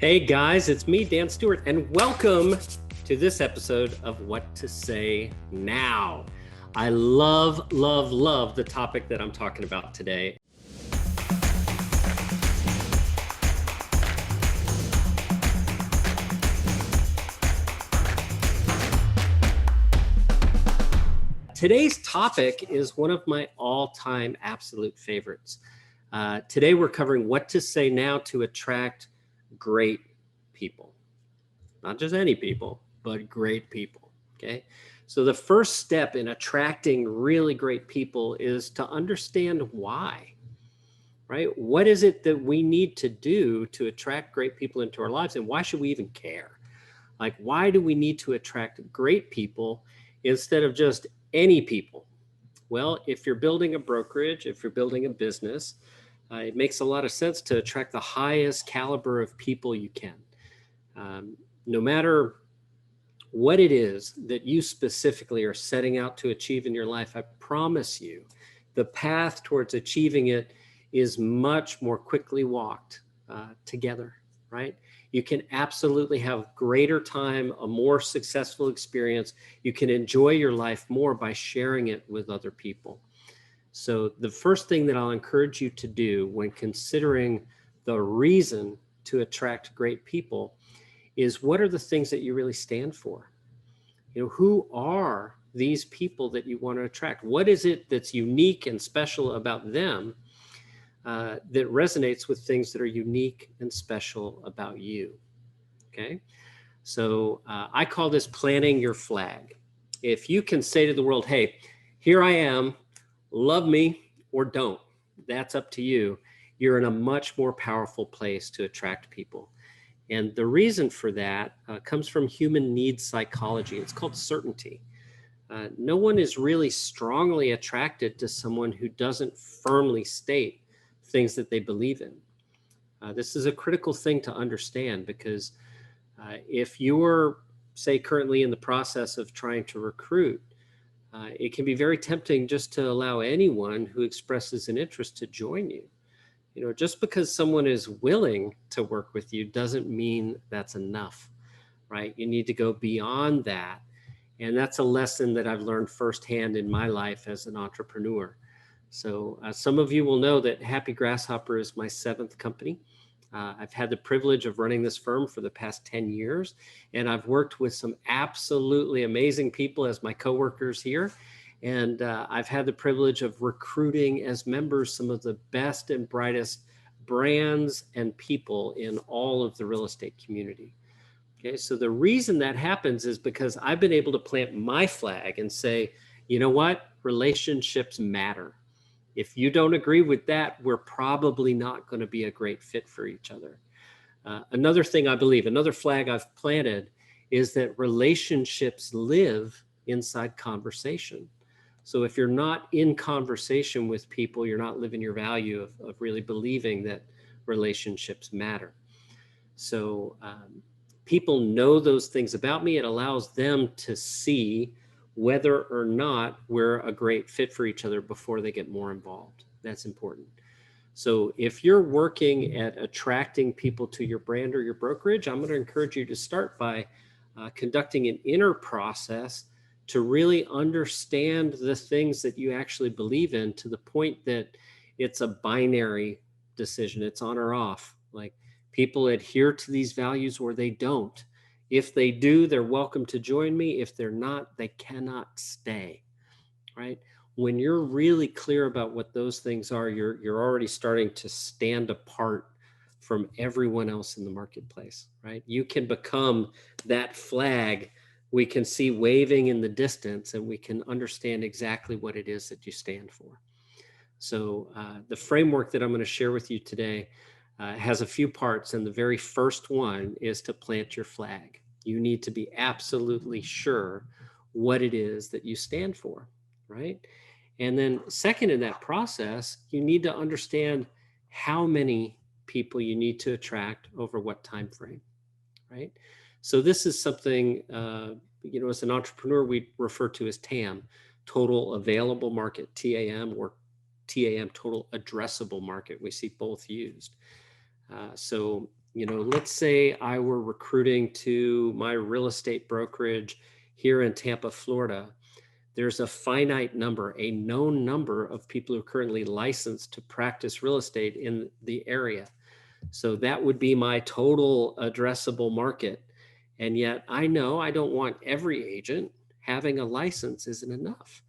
Hey guys, it's me, Dan Stewart, and welcome to this episode of What to Say Now. I love the topic that I'm talking about today. Today's topic is one of my all-time absolute favorites. Today we're covering what to say now to attract great people. Not just any people, but great people, okay? So the first step in attracting really great people is to understand why, right? What is it that we need to do to attract great people into our lives, and why should we even care? Like, why do we need to attract great people instead of just any people? Well, if you're building a brokerage, if you're building a business, it makes a lot of sense to attract the highest caliber of people you can. No matter what it is that you specifically are setting out to achieve in your life, I promise you the path towards achieving it is much more quickly walked together, right? You can absolutely have greater time, a more successful experience. You can enjoy your life more by sharing it with other people. So the first thing that I'll encourage you to do when considering the reason to attract great people is, what are the things that you really stand for? You know, who are these people that you want to attract? What is it that's unique and special about them that resonates with things that are unique and special about you? Okay. So I call this planting your flag. If you can say to the world, hey, here I am, love me or don't, that's up to you. You're in a much more powerful place to attract people. And the reason for that comes from human needs psychology. It's called certainty. No one is really strongly attracted to someone who doesn't firmly state things that they believe in. This is a critical thing to understand, because if you're, say, currently in the process of trying to recruit, it can be very tempting just to allow anyone who expresses an interest to join you. You know, just because someone is willing to work with you doesn't mean that's enough, right? You need to go beyond that. And that's a lesson that I've learned firsthand in my life as an entrepreneur. So some of you will know that Happy Grasshopper is my 7th company. I've had the privilege of running this firm for the past 10 years, and I've worked with some absolutely amazing people as my coworkers here. And I've had the privilege of recruiting as members some of the best and brightest brands and people in all of the real estate community. Okay, so the reason that happens is because I've been able to plant my flag and say, you know what, relationships matter. If you don't agree with that, we're probably not going to be a great fit for each other. Another thing I believe, another flag I've planted, is that relationships live inside conversation. So if you're not in conversation with people, you're not living your value of really believing that relationships matter. So people know those things about me. It allows them to see whether or not we're a great fit for each other before they get more involved. That's important. So if you're working at attracting people to your brand or your brokerage, I'm going to encourage you to start by conducting an inner process to really understand the things that you actually believe in, to the point that it's a binary decision. It's on or off. Like, people adhere to these values or they don't. If they do, they're welcome to join me. If they're not, they cannot stay, right? When you're really clear about what those things are, you're already starting to stand apart from everyone else in the marketplace, right? You can become that flag we can see waving in the distance, and we can understand exactly what it is that you stand for. So the framework that I'm going to share with you today has a few parts, and the very first one is to plant your flag. You need to be absolutely sure what it is that you stand for, right? And then second in that process, you need to understand how many people you need to attract over what time frame, right? So this is something, as an entrepreneur, we refer to as TAM, total available market, TAM, or TAM, total addressable market. We see both used. So let's say I were recruiting to my real estate brokerage here in Tampa, Florida. There's a finite number, a known number of people who are currently licensed to practice real estate in the area. So that would be my total addressable market. And yet I know I don't want every agent. Having a license isn't enough.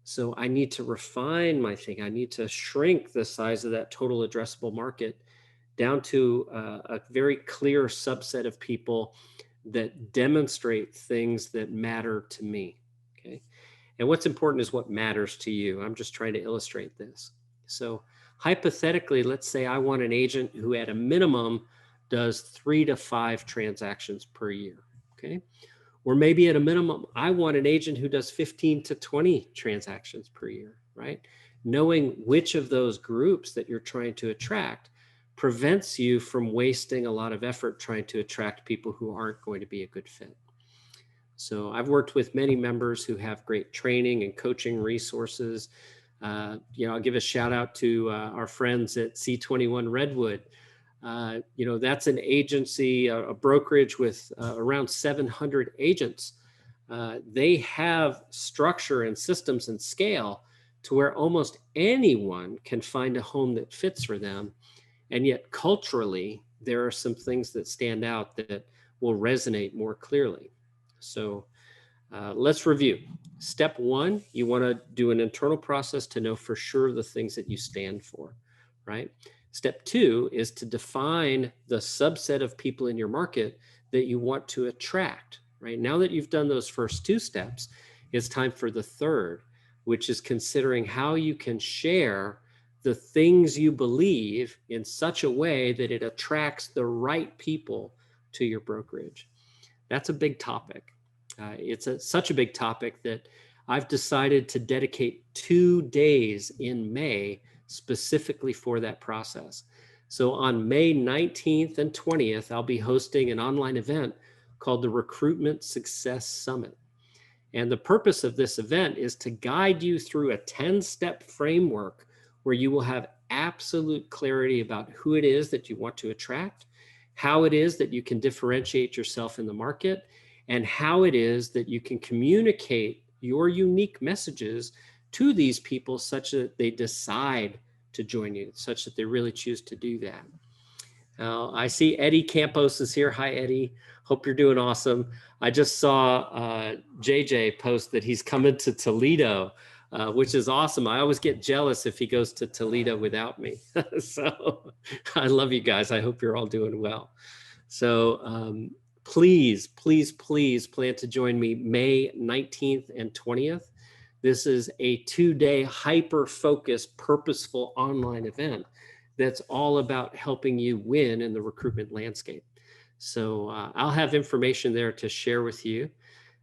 So I need to refine my thing. I need to shrink the size of that total addressable market down to a very clear subset of people that demonstrate things that matter to me. Okay. And what's important is what matters to you. I'm just trying to illustrate this. So hypothetically, let's say I want an agent who at a minimum does 3 to 5 transactions per year. Okay. Or maybe at a minimum, I want an agent who does 15 to 20 transactions per year, right? Knowing which of those groups that you're trying to attract prevents you from wasting a lot of effort trying to attract people who aren't going to be a good fit. So I've worked with many members who have great training and coaching resources. I'll give a shout out to our friends at C21 Redwood. That's an agency, a brokerage with around 700 agents. They have structure and systems and scale to where almost anyone can find a home that fits for them. And yet culturally, there are some things that stand out that will resonate more clearly. So let's review. Step 1, you want to do an internal process to know for sure the things that you stand for, right? Step 2 is to define the subset of people in your market that you want to attract, right? Now that you've done those first 2 steps, it's time for the third, which is considering how you can share the things you believe in such a way that it attracts the right people to your brokerage. That's a big topic. It's such a big topic that I've decided to dedicate 2 days in May specifically for that process. So on May 19th and 20th, I'll be hosting an online event called the Recruitment Success Summit. And the purpose of this event is to guide you through a 10-step framework where you will have absolute clarity about who it is that you want to attract, how it is that you can differentiate yourself in the market, and how it is that you can communicate your unique messages to these people such that they decide to join you, such that they really choose to do that. I see Eddie Campos is here. Hi, Eddie. Hope you're doing awesome. I just saw JJ post that he's coming to Toledo, which is awesome. I always get jealous if he goes to Toledo without me. So I love you guys. I hope you're all doing well. So please, please, please plan to join me May 19th and 20th. This is a 2-day hyper-focused, purposeful online event that's all about helping you win in the recruitment landscape. So I'll have information there to share with you.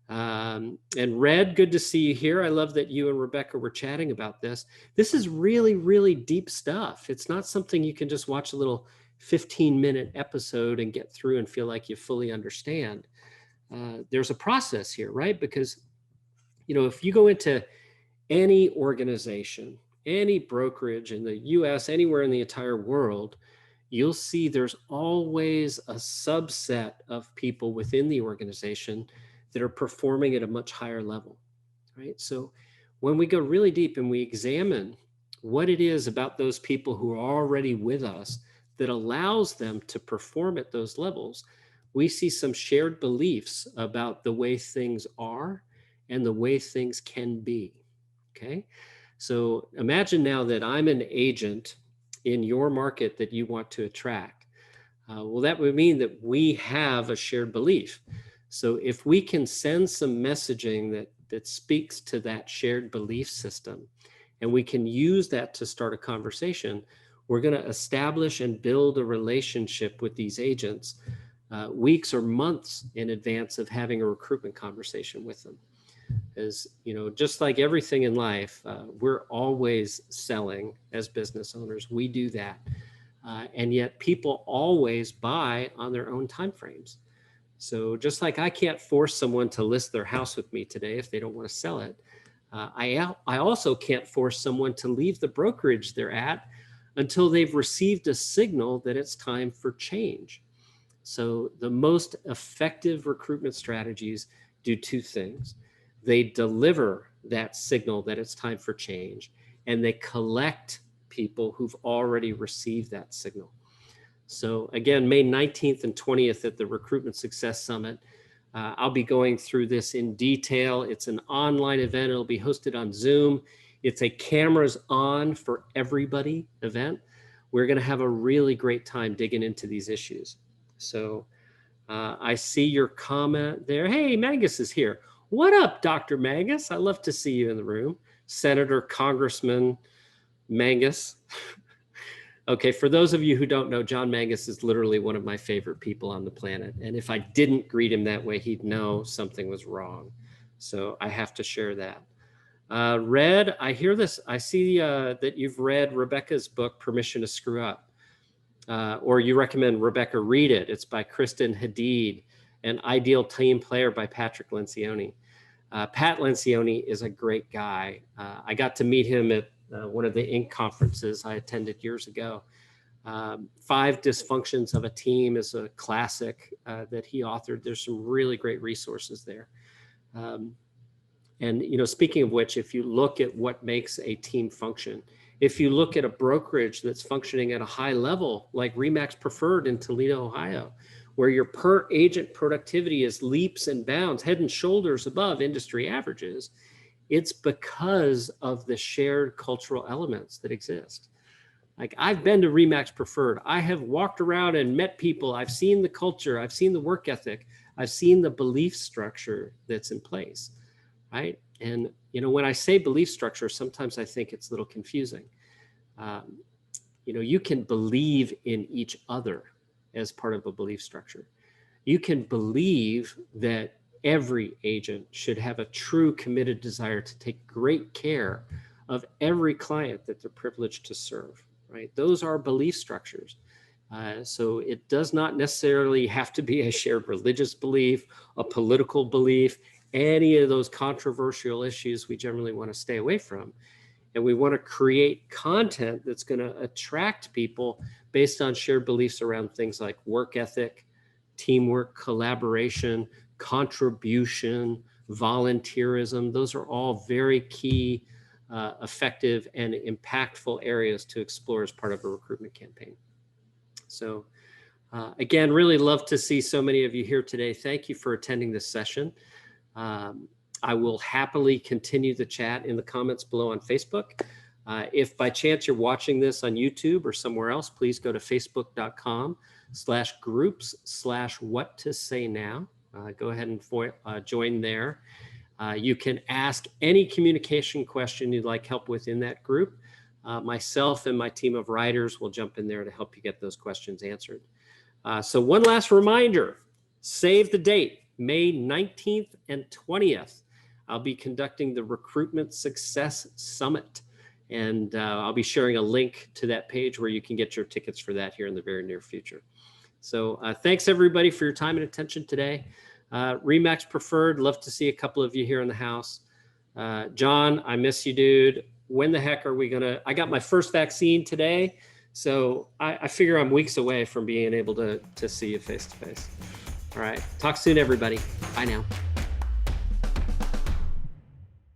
And Red, good to see you here. I love that you and Rebecca were chatting about this. This is really, really deep stuff. It's not something you can just watch a little 15-minute episode and get through and feel like you fully understand. There's a process here, right? Because, if you go into any organization, any brokerage in the US, anywhere in the entire world, you'll see there's always a subset of people within the organization that are performing at a much higher level, right? So when we go really deep and we examine what it is about those people who are already with us that allows them to perform at those levels, we see some shared beliefs about the way things are and the way things can be, okay? So imagine now that I'm an agent in your market that you want to attract. Well, that would mean that we have a shared belief. So if we can send some messaging that speaks to that shared belief system, and we can use that to start a conversation, we're going to establish and build a relationship with these agents weeks or months in advance of having a recruitment conversation with them. As just like everything in life, we're always selling as business owners. We do that. And yet people always buy on their own timeframes. So just like I can't force someone to list their house with me today if they don't want to sell it, I also can't force someone to leave the brokerage they're at until they've received a signal that it's time for change. So the most effective recruitment strategies do two things. They deliver that signal that it's time for change, and they collect people who've already received that signal. So again, May 19th and 20th at the Recruitment Success Summit, I'll be going through this in detail. It's an online event. It'll be hosted on Zoom. It's a cameras on for everybody event. We're going to have a really great time digging into these issues. So I see your comment there. Hey, Mangus is here. What up, Dr. Mangus? I love to see you in the room. Senator, Congressman Mangus. Okay, for those of you who don't know, John Mangus is literally one of my favorite people on the planet. And if I didn't greet him that way, he'd know something was wrong. So I have to share that. Red, I hear this. I see that you've read Rebecca's book, Permission to Screw Up. Or you recommend Rebecca read it. It's by Kristen Hadid, An Ideal Team Player by Patrick Lencioni. Pat Lencioni is a great guy. I got to meet him at one of the Inc. conferences I attended years ago. 5 Dysfunctions of a Team is a classic that he authored. There's some really great resources there. And, you know, speaking of which, if you look at what makes a team function, if you look at a brokerage that's functioning at a high level, like RE/MAX Preferred in Toledo, Ohio, where your per agent productivity is leaps and bounds, head and shoulders above industry averages, it's because of the shared cultural elements that exist. Like, I've been to RE/MAX Preferred. I have walked around and met people. I've seen the culture. I've seen the work ethic. I've seen the belief structure that's in place, right? And, you know, when I say belief structure, sometimes I think it's a little confusing. You know, you can believe in each other as part of a belief structure. You can believe that every agent should have a true committed desire to take great care of every client that they're privileged to serve, right? Those are belief structures. So it does not necessarily have to be a shared religious belief, a political belief, any of those controversial issues we generally want to stay away from. And we want to create content that's going to attract people based on shared beliefs around things like work ethic, teamwork, collaboration, contribution, volunteerism. Those are all very key, effective, and impactful areas to explore as part of a recruitment campaign. So again, really love to see so many of you here today. Thank you for attending this session. I will happily continue the chat in the comments below on Facebook. If by chance you're watching this on YouTube or somewhere else, please go to facebook.com/groups/what-to-say-now. Go ahead and join there. You can ask any communication question you'd like help with in that group. Myself and my team of writers will jump in there to help you get those questions answered. So one last reminder, save the date, May 19th and 20th. I'll be conducting the Recruitment Success Summit, and I'll be sharing a link to that page where you can get your tickets for that here in the very near future. So thanks everybody for your time and attention today. RE/MAX Preferred, love to see a couple of you here in the house. John, I miss you, dude. When the heck are we gonna, I got my first vaccine today, so I figure I'm weeks away from being able to see you face to face. All right, talk soon, everybody. Bye now.